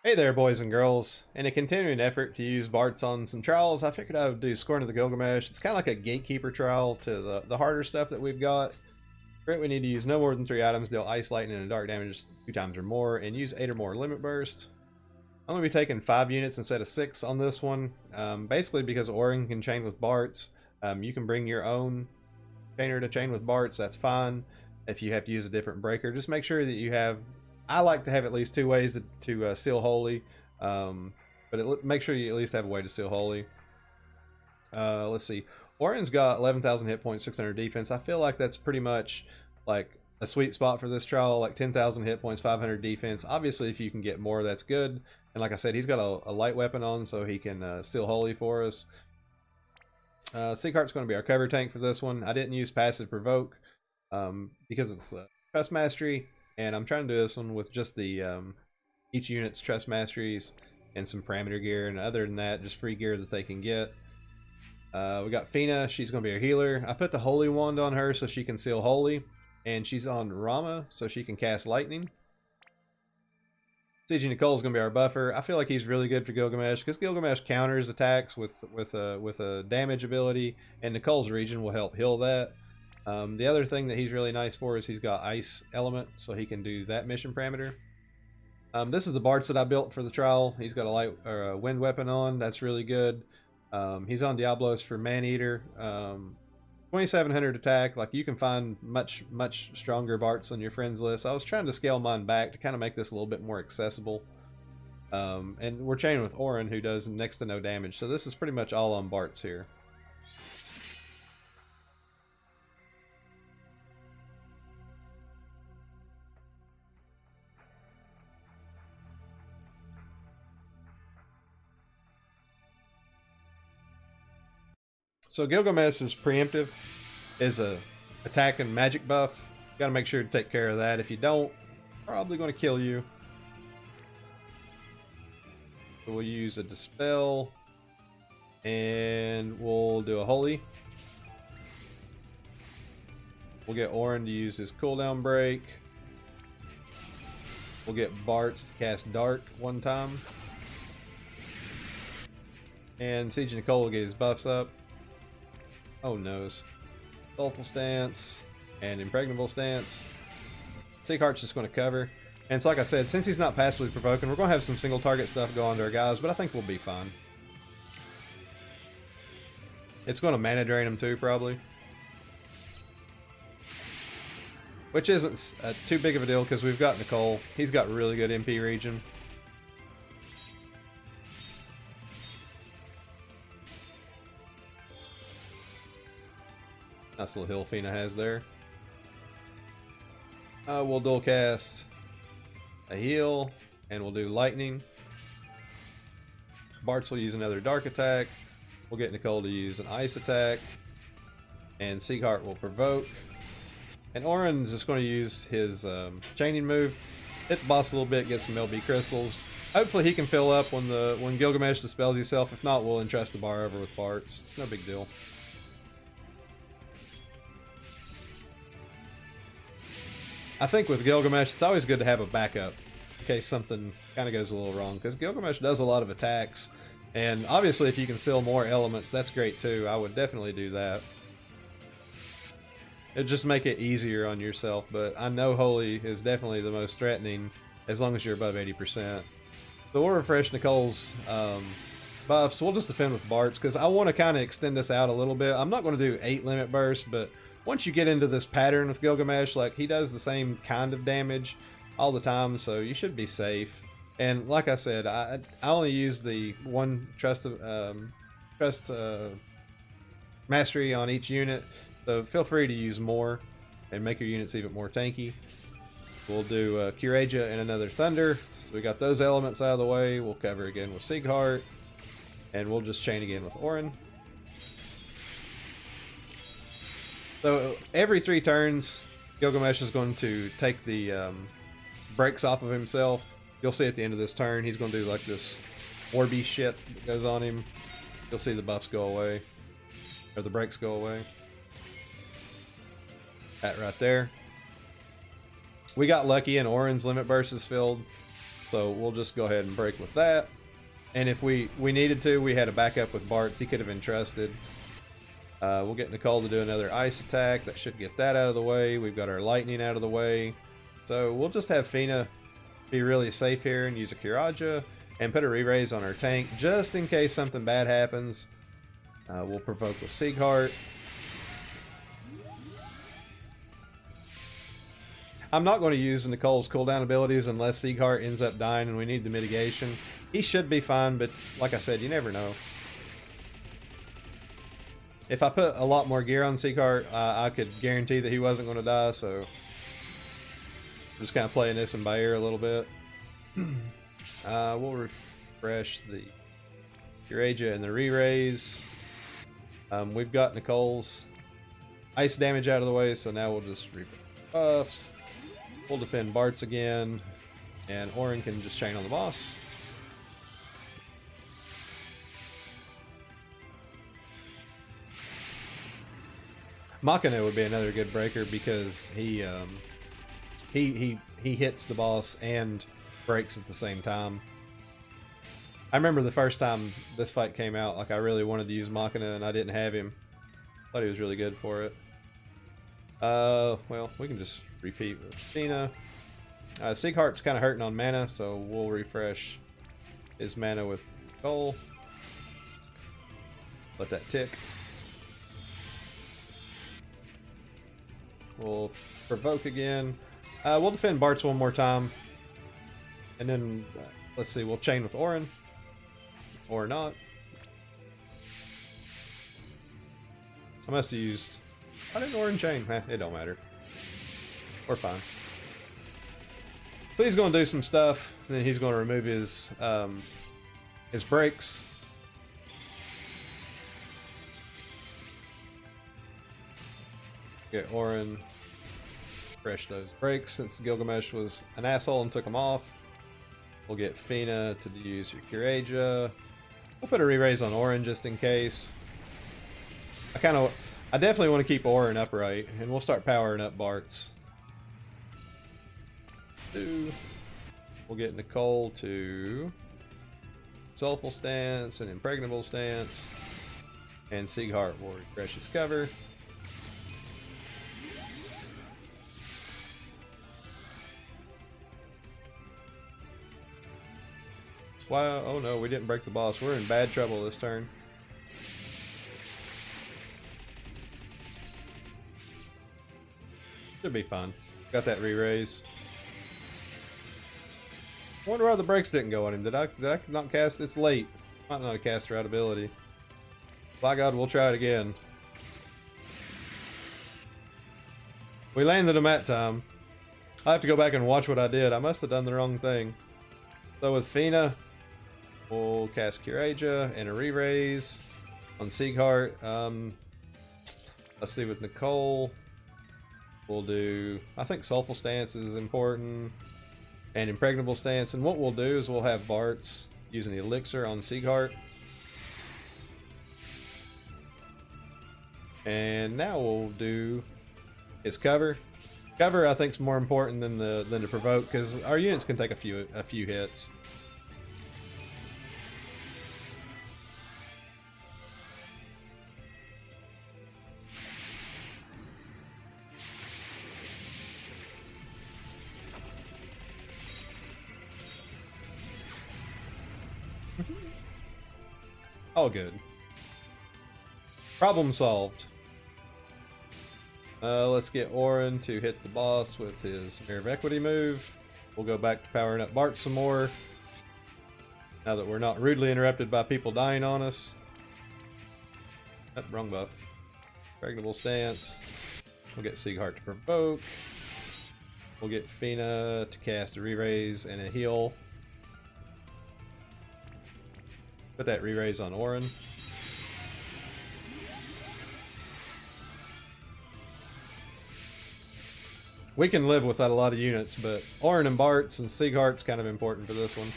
Hey there, boys and girls. In a continuing effort to use Bartz on some trials, I figured I would do Scorn of the Gilgamesh. It's kind of like a gatekeeper trial to the harder stuff that we've got. For it, we need to use no more than 3 items, deal ice, lightning, and dark damage 2 times or more, and use 8 or more limit burst. I'm going to be taking 5 units instead of 6 on this one, basically because Orin can chain with Bartz. You can bring your own chainer to chain with Bartz, that's fine. If you have to use a different breaker, just make sure that you have. I like to have at least 2 ways to seal holy, make sure you at least have a way to seal holy. Let's see. Orin's got 11,000 hit points, 600 defense. I feel like that's pretty much like a sweet spot for this trial, like 10,000 hit points, 500 defense. Obviously, if you can get more, that's good. And like I said, he's got a light weapon on, so he can seal holy for us. Seagheart's going to be our cover tank for this one. I didn't use passive provoke because it's trust mastery, and I'm trying to do this one with just the each unit's trust masteries and some parameter gear, and other than that, just free gear that they can get. We got Fina, she's going to be our healer. I put the Holy Wand on her so she can seal Holy, and she's on Rama so she can cast Lightning. CG Nicole's going to be our buffer. I feel like he's really good for Gilgamesh because Gilgamesh counters attacks with a damage ability, and Nicole's region will help heal that. The other thing that he's really nice for is he's got Ice Element, so he can do that mission parameter. This is the Bartz that I built for the trial. He's got a light or a wind weapon on. That's really good. He's on Diablos for Maneater. 2,700 attack. Like, you can find much stronger Bartz on your friends list. I was trying to scale mine back to kind of make this a little bit more accessible. And we're chaining with Orin, who does next to no damage. So this is pretty much all on Bartz here. So Gilgamesh is preemptive, is a attack and magic buff. Got to make sure to take care of that. If you don't, probably going to kill you. So we'll use a dispel, and we'll do a holy. We'll get Orin to use his cooldown break. We'll get Bartz to cast dark 1 time, and Siege Nicole will get his buffs up. Oh noes. Soulful Stance and Impregnable Stance. Seagheart's just going to cover. And it's like I said, since he's not passively provoking, we're going to have some single target stuff go on to our guys, but I think we'll be fine. It's going to mana drain him too, probably. Which isn't too big of a deal because we've got Nicole. He's got really good MP region. Nice little hill Fina has there. We'll dual cast a heal, and we'll do lightning. Bartz will use another dark attack. We'll get Nicole to use an ice attack, and Seagheart will provoke. And Orin's just going to use his chaining move. Hit the boss a little bit, get some LB crystals. Hopefully he can fill up when Gilgamesh dispels himself. If not, we'll entrust the bar over with Bartz. It's no big deal. I think with Gilgamesh, it's always good to have a backup in case something kind of goes a little wrong, because Gilgamesh does a lot of attacks, and obviously if you can seal more elements, that's great too. I would definitely do that. It'd just make it easier on yourself, but I know Holy is definitely the most threatening as long as you're above 80%. So we'll refresh Nicole's buffs. We'll just defend with Bartz, because I want to kind of extend this out a little bit. I'm not going to do 8 limit bursts, but once you get into this pattern with Gilgamesh, like, he does the same kind of damage all the time, so you should be safe. And like I said, I only use the 1 trust mastery on each unit, so feel free to use more and make your units even more tanky. We'll do Curaja and another Thunder, so we got those elements out of the way. We'll cover again with Seagheart, and we'll just chain again with Orin. So every 3 turns, Gilgamesh is going to take the brakes off of himself. You'll see at the end of this turn, he's going to do like this orby shit that goes on him. You'll see the buffs go away, or the brakes go away. That right there. We got lucky and Orin's limit burst is filled. So we'll just go ahead and break with that. And if we needed to, we had a backup with Bartz. He could have entrusted. We'll get Nicole to do another ice attack. That should get that out of the way. We've got our lightning out of the way. So we'll just have Fina be really safe here and use a Kiraja and put a re-raise on our tank just in case something bad happens. We'll provoke with Siegheart. I'm not going to use Nicole's cooldown abilities unless Siegheart ends up dying and we need the mitigation. He should be fine, but like I said, you never know. If I put a lot more gear on Siegheart, I could guarantee that he wasn't going to die, so I'm just kind of playing this in by ear a little bit. We'll refresh the Kiraja and the re-raise. We've got Nicole's ice damage out of the way, so now we'll just buffs. We'll defend Bartz again, and Orin can just chain on the boss. Machina would be another good breaker because he hits the boss and breaks at the same time. I remember the first time this fight came out, like I really wanted to use Machina and I didn't have him. Thought he was really good for it. Well, we can just repeat with Cena. Siegheart's kind of hurting on mana, so we'll refresh his mana with Goal. Let that tick. We'll provoke again. We'll defend Bartz one more time. And then, let's see, we'll chain with Orin. Or not. I must have used... I didn't Orin chain. It don't matter. We're fine. So he's going to do some stuff. And then he's going to remove his breaks. Get Orin. Refresh those breaks since Gilgamesh was an asshole and took them off. We'll get Fina to use your Kiraja. We'll put a re-raise on Orin just in case. I definitely want to keep Orin upright, and we'll start powering up Bartz. We'll get Nicole to Soulful Stance and Impregnable Stance, and Siegheart will refresh his cover. Wow, oh no, we didn't break the boss. We're in bad trouble this turn. Should be fun. Got that re-raise. Wonder why the breaks didn't go on him. Did I not cast? It's late. Might not have cast her out ability. By God, we'll try it again. We landed him that time. I have to go back and watch what I did. I must have done the wrong thing. So with Fina, we'll cast Kiraja and a re-raise on Siegheart. Let's see with Nicole. We'll do, I think Soulful Stance is important, and Impregnable Stance. And what we'll do is we'll have Bartz using the Elixir on Siegheart. And now we'll do his cover. Cover I think is more important than the provoke because our units can take a few hits. All good. Problem solved. Let's get Orin to hit the boss with his Mirror of Equity move. We'll go back to powering up Bartz some more. Now that we're not rudely interrupted by people dying on us. Oh, wrong buff. Impregnable Stance. We'll get Siegheart to provoke. We'll get Fina to cast a re-raise and a heal. Put that re-raise on Orin. We can live without a lot of units, but Orin and Bartz and Siegheart's kind of important for this one.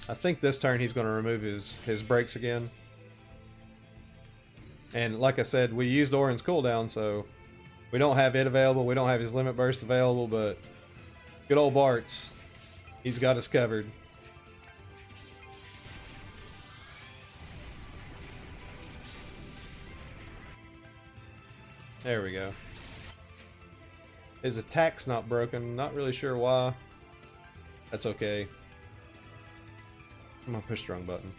I think this turn he's going to remove his breaks again. And like I said, we used Orin's cooldown, so We don't have it available. We don't have his limit burst available, but good old Bartz, he's got us covered. There we go. His attack's not broken. Not really sure why. That's okay. I'm gonna push the wrong button.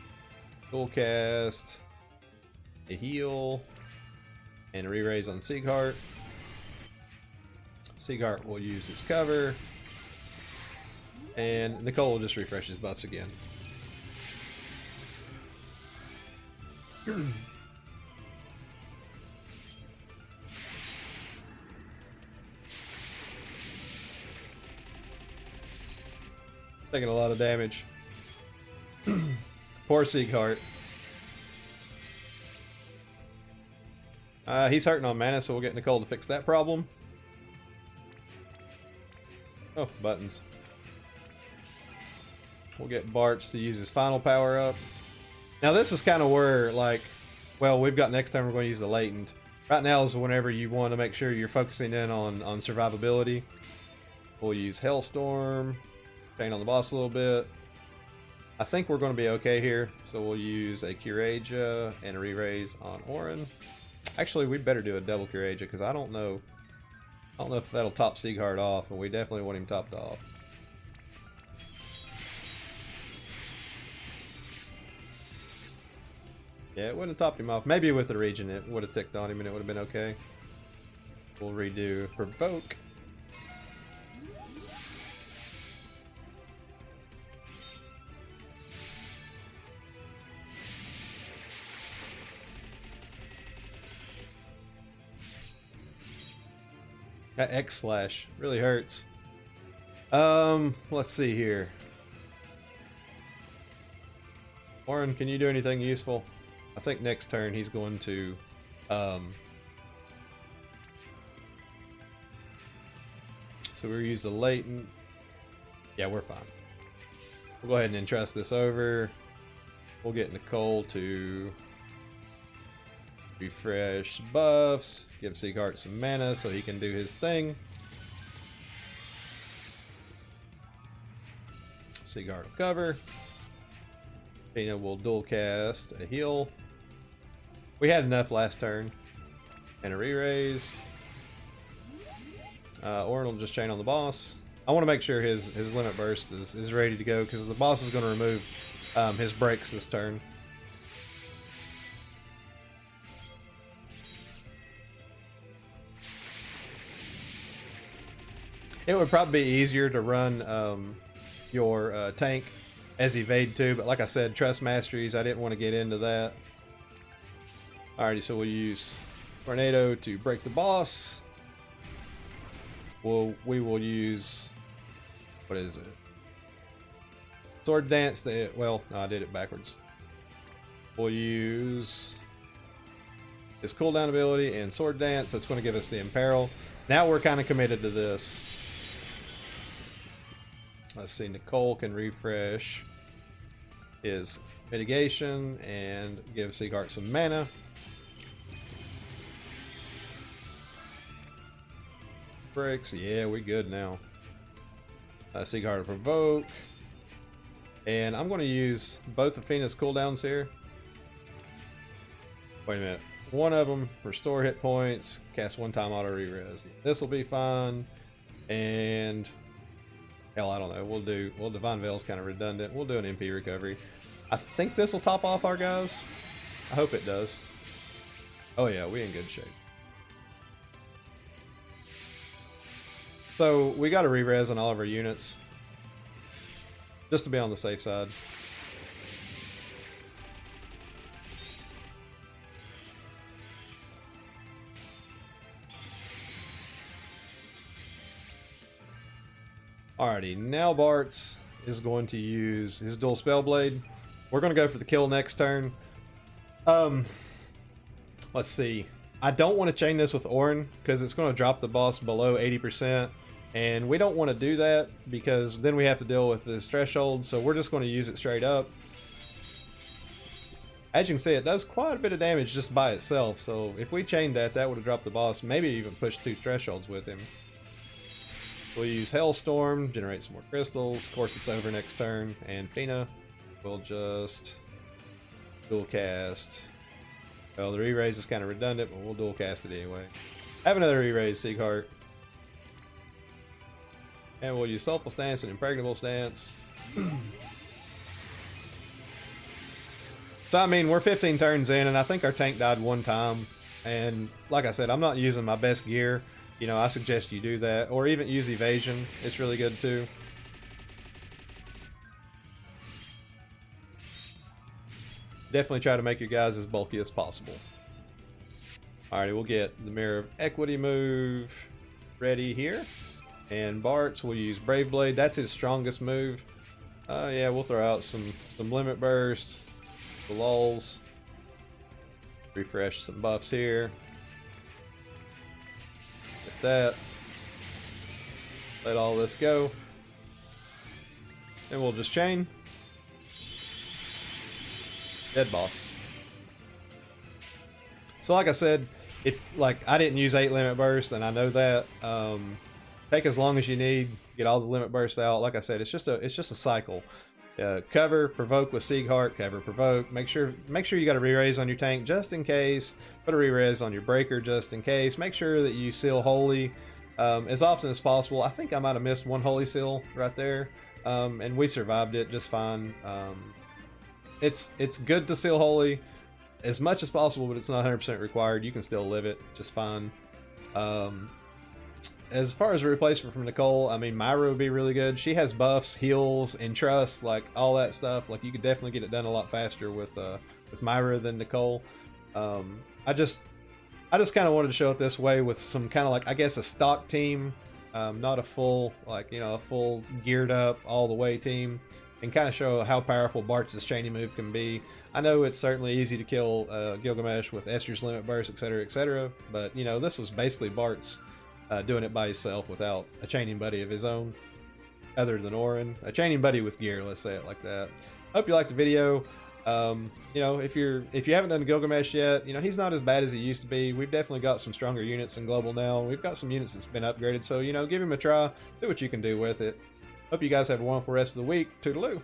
Full cast, a heal, and a re-raise on Sieghart. Sieghart will use his cover, and Nicole will just refresh his buffs again. Taking a lot of damage. Poor Sieghart. He's hurting on mana, so we'll get Nicole to fix that problem. Oh, buttons. We'll get Bartz to use his final power up. Now this is kind of where, like, well, we've got next time we're going to use the latent. Right now is whenever you want to make sure you're focusing in on survivability. We'll use Hellstorm, chain on the boss a little bit. I think we're going to be okay here, so we'll use a Curaja and a re-raise on Orin. Actually, we better do a double Curaja because I don't know if that'll top Sieghart off, and we definitely want him topped off. Yeah, it wouldn't have topped him off. Maybe with the regen it would have ticked on him and it would have been okay. We'll redo Provoke. That X slash really hurts. Let's see here. Orin, can you do anything useful? I think next turn he's going to so we'll use the latent. Yeah, we're fine. We'll go ahead and entrust this over. We'll get Nicole to refresh buffs, give Sieghart some mana so he can do his thing. Sieghart will cover. Tina will dual cast a heal. We had enough last turn. And a re-raise. Orin will just chain on the boss. I want to make sure his limit burst is ready to go because the boss is going to remove his breaks this turn. It would probably be easier to run your tank as evade too, but like I said, trust masteries, I didn't want to get into that. Alrighty, so we'll use Tornado to break the boss. We will use, what is it? Sword Dance, well, no, I did it backwards. We'll use his cooldown ability and Sword Dance, that's going to give us the Imperil. Now we're kind of committed to this. Let's see, Nicole can refresh his mitigation and give Sieghart some mana. Breaks, yeah, we good now. Sieghart will provoke. And I'm going to use both of Fina's cooldowns here. Wait a minute. One of them, restore hit points, cast one time auto re-res. This will be fine. And hell, I don't know. Well, Divine Veil's kind of redundant. We'll do an MP recovery. I think this will top off our guys. I hope it does. Oh yeah, we in good shape. So we got a re-res on all of our units, just to be on the safe side. Alrighty, now Bartz is going to use his dual spell blade. We're going to go for the kill next turn. Let's see. I don't want to chain this with Orin because it's going to drop the boss below 80%. And we don't want to do that because then we have to deal with this threshold. So we're just going to use it straight up. As you can see, it does quite a bit of damage just by itself, so if we chained that, that would have dropped the boss, maybe even pushed 2 thresholds with him. We'll use Hailstorm, generate some more crystals. Of course, it's over next turn, and Fina will just dual cast. Well, the re-raise is kind of redundant, but we'll dual cast it anyway. Have another re-raise, Siegheart. And we'll use Soulful Stance and Impregnable Stance. So, I mean, we're 15 turns in, and I think our tank died 1 time. And, like I said, I'm not using my best gear. You know, I suggest you do that. Or even use Evasion. It's really good, too. Definitely try to make your guys as bulky as possible. Alrighty, we'll get the Mirror of Equity move ready here. And Bartz will use Brave Blade. That's his strongest move. Yeah, we'll throw out some Limit Burst. The lulls. Refresh some buffs here. Get that. Let all this go. And we'll just chain. Dead boss. So like I said, if I didn't use 8 limit bursts, and I know that. Take as long as you need. Get all the limit bursts out. Like I said, it's just a cycle. Cover, provoke with Siegheart, cover, provoke. Make sure you got a re-raise on your tank just in case. Put a re-raise on your breaker just in case. Make sure that you seal holy as often as possible. I think I might have missed 1 holy seal right there, and we survived it just fine. It's good to seal holy as much as possible, but it's not 100% required. You can still live it just fine. As far as a replacement from Nicole, I mean, Myra would be really good. She has buffs, heals, and trust, like all that stuff. Like you could definitely get it done a lot faster with Myra than Nicole. I just kind of wanted to show it this way with some kind of like, I guess, a stock team, not a full a full geared up all the way team, and kind of show how powerful Bartz's chaining move can be. I know it's certainly easy to kill Gilgamesh with Esther's limit burst, etc., but you know, this was basically Bartz doing it by himself without a chaining buddy of his own, other than Orin. A chaining buddy with gear, let's say it like that. Hope you liked the video. You know, if you haven't done Gilgamesh yet, you know, he's not as bad as he used to be. We've definitely got some stronger units in Global now. We've got some units that's been upgraded, so you know, give him a try, see what you can do with it. Hope you guys have a wonderful rest of the week. Toodaloo.